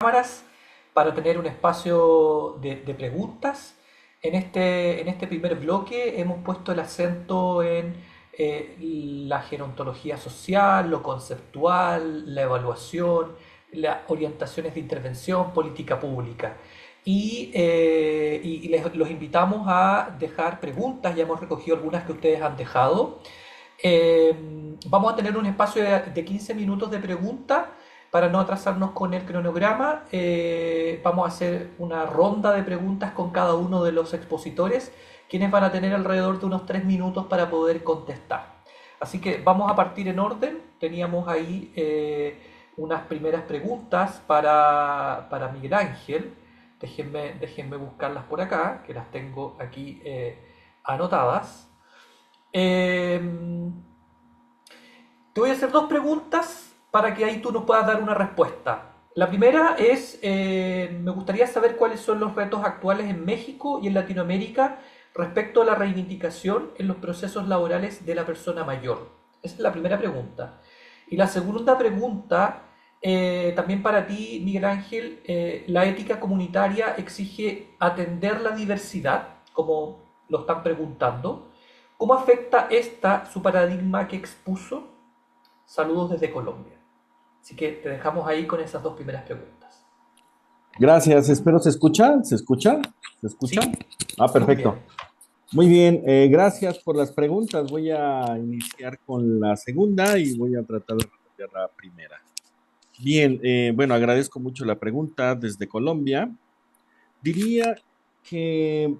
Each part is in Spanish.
cámaras para tener un espacio de preguntas. En este primer bloque hemos puesto el acento en la gerontología social, lo conceptual, la evaluación, las orientaciones de intervención, política pública. Los invitamos a dejar preguntas, ya hemos recogido algunas que ustedes han dejado. Vamos a tener un espacio de 15 minutos de preguntas para no atrasarnos con el cronograma. Vamos a hacer una ronda de preguntas con cada uno de los expositores, quienes van a tener alrededor de unos 3 minutos para poder contestar. Así que vamos a partir en orden. Teníamos ahí unas primeras preguntas para Miguel Ángel. Déjenme buscarlas por acá, que las tengo aquí anotadas. Eh, Te voy a hacer dos preguntas para que ahí tú nos puedas dar una respuesta. La primera es, me gustaría saber cuáles son los retos actuales en México y en Latinoamérica respecto a la reivindicación en los procesos laborales de la persona mayor. Esa es la primera pregunta. Y la segunda pregunta, también para ti, Miguel Ángel, la ética comunitaria exige atender la diversidad, como lo están preguntando. ¿Cómo afecta esta su paradigma que expuso? Saludos desde Colombia. Así que te dejamos ahí con esas dos primeras preguntas. Gracias, espero se escucha, ¿se escucha? ¿Se escucha? Sí, muy bien. Perfecto. Muy bien, gracias por las preguntas. Voy a iniciar con la segunda y voy a tratar de responder la primera. Bien, bueno, agradezco mucho la pregunta desde Colombia. Diría que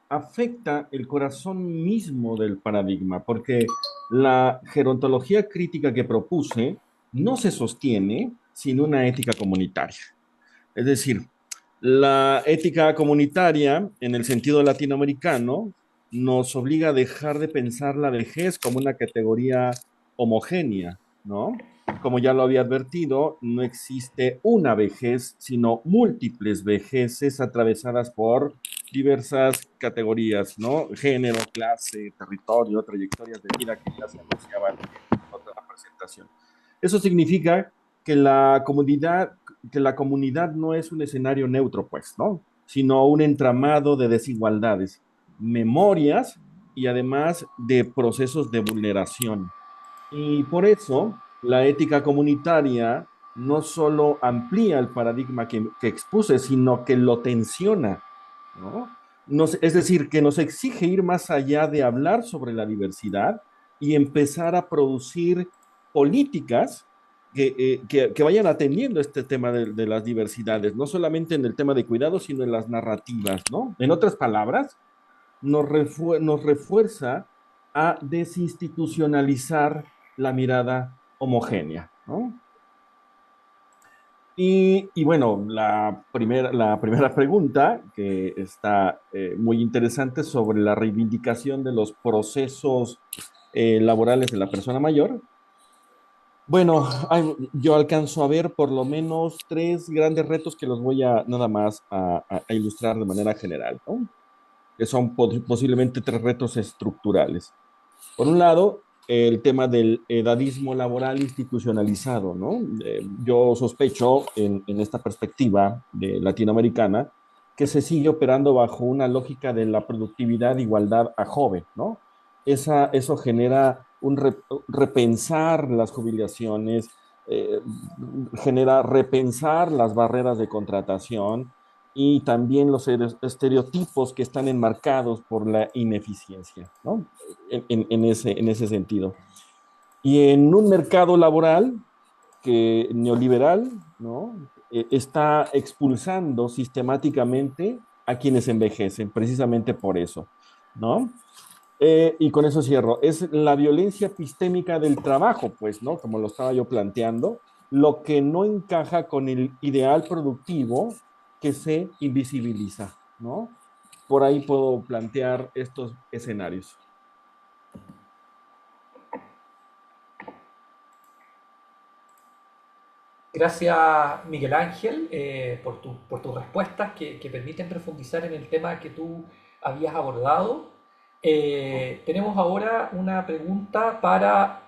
afecta el corazón mismo del paradigma, porque la gerontología crítica que propuse no se sostiene sin una ética comunitaria. Es decir, la ética comunitaria, en el sentido latinoamericano, nos obliga a dejar de pensar la vejez como una categoría homogénea, ¿no? Como ya lo había advertido, no existe una vejez, sino múltiples vejeces atravesadas por diversas categorías, ¿no? Género, clase, territorio, trayectorias de vida que ya se anunciaban en otra presentación. Eso significa que la comunidad no es un escenario neutro, pues, ¿no? Sino un entramado de desigualdades, memorias y además de procesos de vulneración. Y por eso la ética comunitaria no solo amplía el paradigma que expuse, sino que lo tensiona, ¿no? Es decir, que nos exige ir más allá de hablar sobre la diversidad y empezar a producir políticas que vayan atendiendo este tema de las diversidades, no solamente en el tema de cuidado, sino en las narrativas, ¿no? En otras palabras, nos refuerza a desinstitucionalizar la mirada homogénea, ¿no? Y bueno, la primera pregunta, que está muy interesante sobre la reivindicación de los procesos laborales de la persona mayor. Bueno, yo alcanzo a ver por lo menos tres grandes retos que los voy a nada más a ilustrar de manera general, ¿no? Que son posiblemente tres retos estructurales. Por un lado, el tema del edadismo laboral institucionalizado, ¿no? Yo sospecho en esta perspectiva de latinoamericana que se sigue operando bajo una lógica de la productividad de igualdad a joven, ¿no? Eso genera repensar las jubilaciones, eh, genera repensar las barreras de contratación y también los estereotipos que están enmarcados por la ineficiencia, ¿no? En ese sentido. Y en un mercado laboral que neoliberal, ¿no? Está expulsando sistemáticamente a quienes envejecen, precisamente por eso, ¿no? Y con eso cierro. Es la violencia epistémica del trabajo, pues, ¿no? Como lo estaba yo planteando, lo que no encaja con el ideal productivo que se invisibiliza, ¿no? Por ahí puedo plantear estos escenarios. Gracias, Miguel Ángel, por tus respuestas que permiten profundizar en el tema que tú habías abordado. Tenemos ahora una pregunta para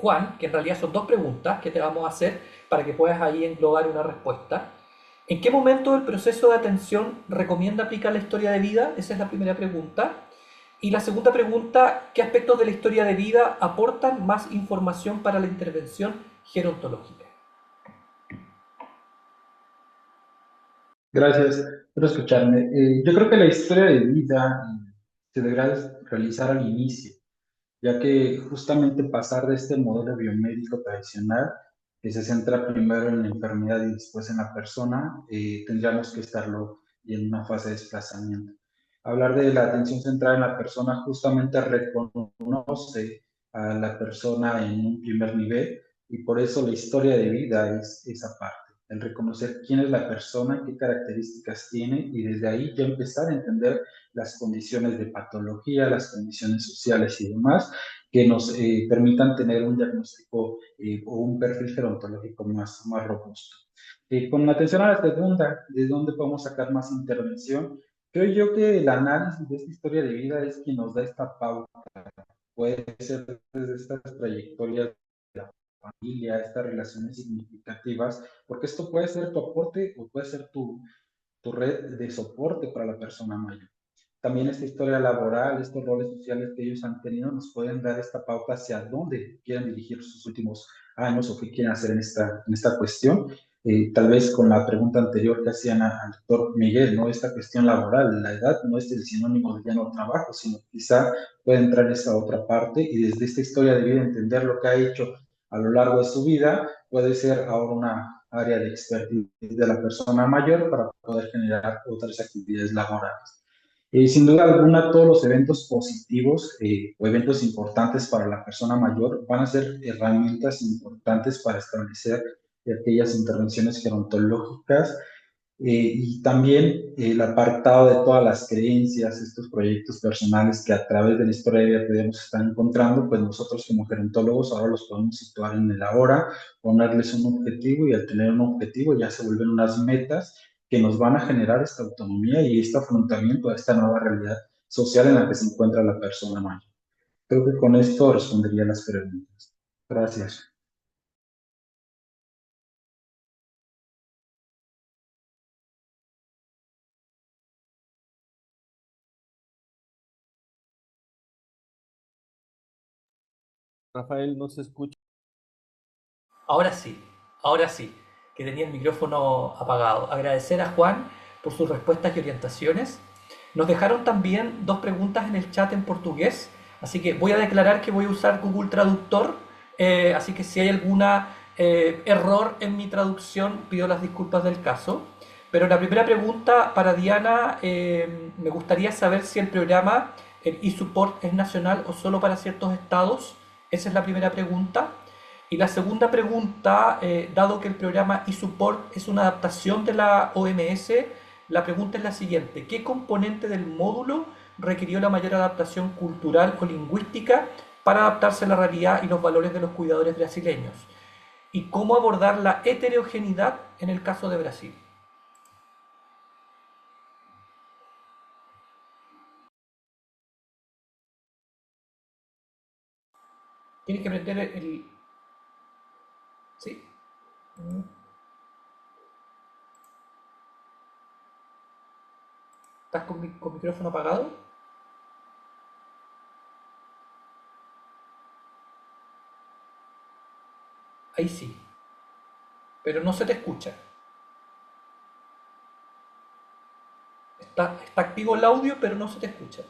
Juan, que en realidad son dos preguntas que te vamos a hacer para que puedas ahí englobar una respuesta. ¿En qué momento del proceso de atención recomienda aplicar la historia de vida? Esa es la primera pregunta. Y la segunda pregunta, ¿qué aspectos de la historia de vida aportan más información para la intervención gerontológica? Gracias por escucharme. Yo creo que la historia de vida se deberá realizar al inicio, ya que justamente pasar de este modelo biomédico tradicional, que se centra primero en la enfermedad y después en la persona, tendríamos que estarlo en una fase de desplazamiento. Hablar de la atención centrada en la persona justamente reconoce a la persona en un primer nivel y por eso la historia de vida es esa parte, el reconocer quién es la persona, qué características tiene y desde ahí ya empezar a entender las condiciones de patología, las condiciones sociales y demás que nos permitan tener un diagnóstico o un perfil gerontológico más robusto. Con atención a la segunda, ¿de dónde podemos sacar más intervención? Creo yo que el análisis de esta historia de vida es quien nos da esta pauta. Puede ser desde estas trayectorias de la familia, estas relaciones significativas, porque esto puede ser tu aporte o puede ser tu red de soporte para la persona mayor. También esta historia laboral, estos roles sociales que ellos han tenido, nos pueden dar esta pauta hacia dónde quieren dirigir sus últimos años o qué quieren hacer en esta cuestión. Tal vez con la pregunta anterior que hacían al doctor Miguel, ¿no? Esta cuestión laboral, la edad no es el sinónimo de ya no trabajo, sino quizá puede entrar esa otra parte y desde esta historia de vida entender lo que ha hecho a lo largo de su vida puede ser ahora una área de expertise de la persona mayor para poder generar otras actividades laborales. Sin duda alguna, todos los eventos positivos o eventos importantes para la persona mayor van a ser herramientas importantes para establecer aquellas intervenciones gerontológicas y también el apartado de todas las creencias, estos proyectos personales que a través de la historia de vida podemos estar encontrando, pues nosotros como gerontólogos ahora los podemos situar en el ahora, ponerles un objetivo y al tener un objetivo ya se vuelven unas metas que nos van a generar esta autonomía y este afrontamiento a esta nueva realidad social en la que se encuentra la persona mayor. Creo que con esto respondería las preguntas. Gracias. Rafael, no se escucha. Ahora sí, ahora sí, que tenía el micrófono apagado. Agradecer a Juan por sus respuestas y orientaciones. Nos dejaron también dos preguntas en el chat en portugués, así que voy a declarar que voy a usar Google Traductor, así que si hay alguna error en mi traducción, pido las disculpas del caso. Pero la primera pregunta para Diana, me gustaría saber si el programa, el eSupport, es nacional o solo para ciertos estados. Esa es la primera pregunta. Y la segunda pregunta, dado que el programa eSupport es una adaptación de la OMS, la pregunta es la siguiente: ¿qué componente del módulo requirió la mayor adaptación cultural o lingüística para adaptarse a la realidad y los valores de los cuidadores brasileños? ¿Y cómo abordar la heterogeneidad en el caso de Brasil? Tienes que aprender el... ¿Sí? ¿Estás con micrófono apagado? Ahí sí, pero no se te escucha. Está activo el audio, pero no se te escucha.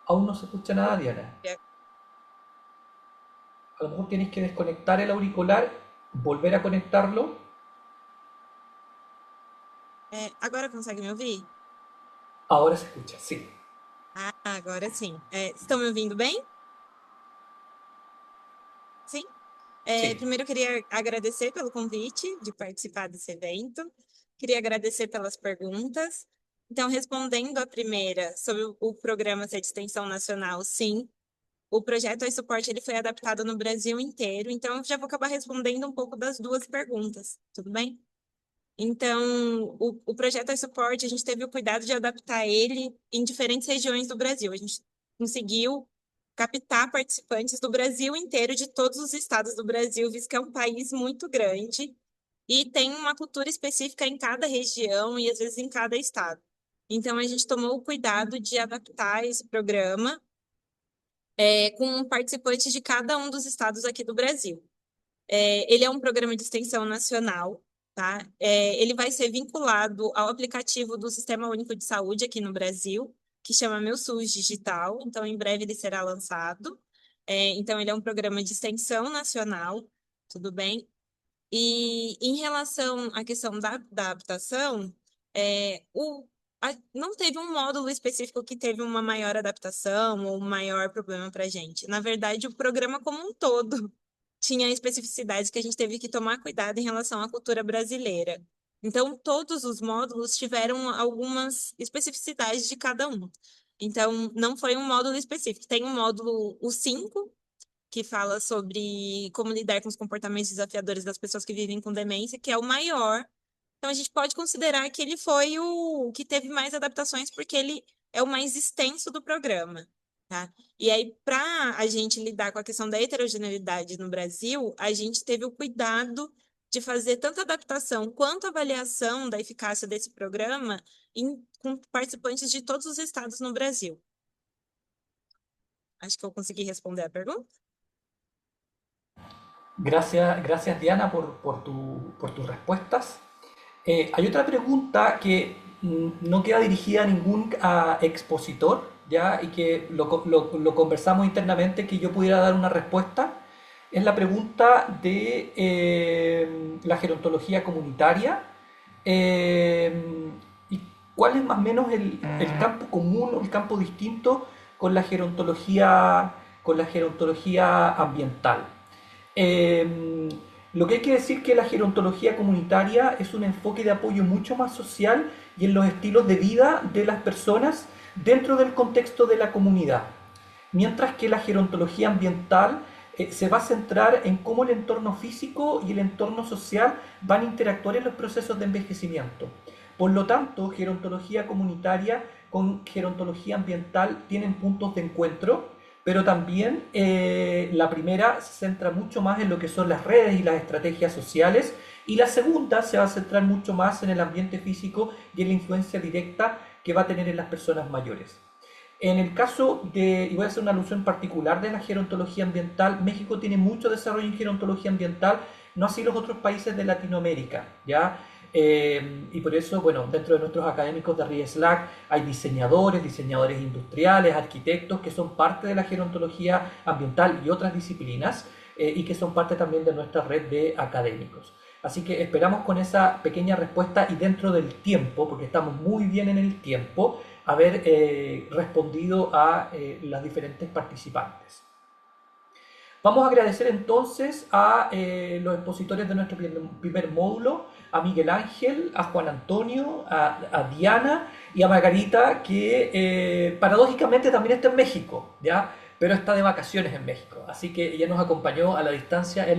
Aún no se escucha nada, Diana. A lo mejor tienes que desconectar el auricular, volver a conectarlo. Agora consegue me ouvir? Ahora se escucha, sí. Ah, agora sim. Estão me ouvindo bem? Sim? Sí. Primeiro, eu queria agradecer pelo convite de participar desse evento. Queria agradecer pelas perguntas. Então, respondendo a primeira sobre o programa de extensão nacional, sim. O projeto iSupport ele foi adaptado no Brasil inteiro, então eu já vou acabar respondendo um pouco das duas perguntas, tudo bem? Então, o projeto iSupport, a gente teve o cuidado de adaptar ele em diferentes regiões do Brasil. A gente conseguiu captar participantes do Brasil inteiro, de todos os estados do Brasil, visto que é um país muito grande e tem uma cultura específica em cada região e às vezes em cada estado. Então, a gente tomou o cuidado de adaptar esse programa com participantes de cada um dos estados aqui do Brasil. Ele é um programa de extensão nacional, tá? Ele vai ser vinculado ao aplicativo do Sistema Único de Saúde aqui no Brasil, que chama Meu SUS Digital. Então, em breve ele será lançado. Então, ele é um programa de extensão nacional, tudo bem? E em relação à questão da adaptação, não teve um módulo específico que teve uma maior adaptação ou um maior problema para a gente. Na verdade, o programa como um todo tinha especificidades que a gente teve que tomar cuidado em relação à cultura brasileira. Então, todos os módulos tiveram algumas especificidades de cada um. Então, não foi um módulo específico. Tem um módulo, o 5, que fala sobre como lidar com os comportamentos desafiadores das pessoas que vivem com demência, que é o maior. Então, a gente pode considerar que ele foi o que teve mais adaptações, porque ele é o mais extenso do programa, tá? E aí, para a gente lidar com a questão da heterogeneidade no Brasil, a gente teve o cuidado de fazer tanto adaptação quanto avaliação da eficácia desse programa com participantes de todos os estados no Brasil. Acho que eu consegui responder a pergunta. Gracias Diana por tus respuestas. Hay otra pregunta que no queda dirigida a ningún expositor, ¿ya? Y que lo conversamos internamente, que yo pudiera dar una respuesta. Es la pregunta de la gerontología comunitaria. Y cuál es más o menos el campo común o el campo distinto con la gerontología ambiental. Lo que hay que decir que la gerontología comunitaria es un enfoque de apoyo mucho más social y en los estilos de vida de las personas dentro del contexto de la comunidad. Mientras que la gerontología ambiental se va a centrar en cómo el entorno físico y el entorno social van a interactuar en los procesos de envejecimiento. Por lo tanto, gerontología comunitaria con gerontología ambiental tienen puntos de encuentro, pero también la primera se centra mucho más en lo que son las redes y las estrategias sociales, y la segunda se va a centrar mucho más en el ambiente físico y en la influencia directa que va a tener en las personas mayores. En el caso de, y voy a hacer una alusión particular de la gerontología ambiental, México tiene mucho desarrollo en gerontología ambiental, no así los otros países de Latinoamérica, ¿ya? Y por eso, bueno, dentro de nuestros académicos de RIESLAC hay diseñadores industriales, arquitectos que son parte de la gerontología ambiental y otras disciplinas y que son parte también de nuestra red de académicos. Así que esperamos con esa pequeña respuesta y dentro del tiempo, porque estamos muy bien en el tiempo, haber respondido a las diferentes participantes. Vamos a agradecer entonces a los expositores de nuestro primer módulo, a Miguel Ángel, a Juan Antonio, a Diana y a Margarita, que paradójicamente también está en México, ¿ya? Pero está de vacaciones en México, así que ella nos acompañó a la distancia en la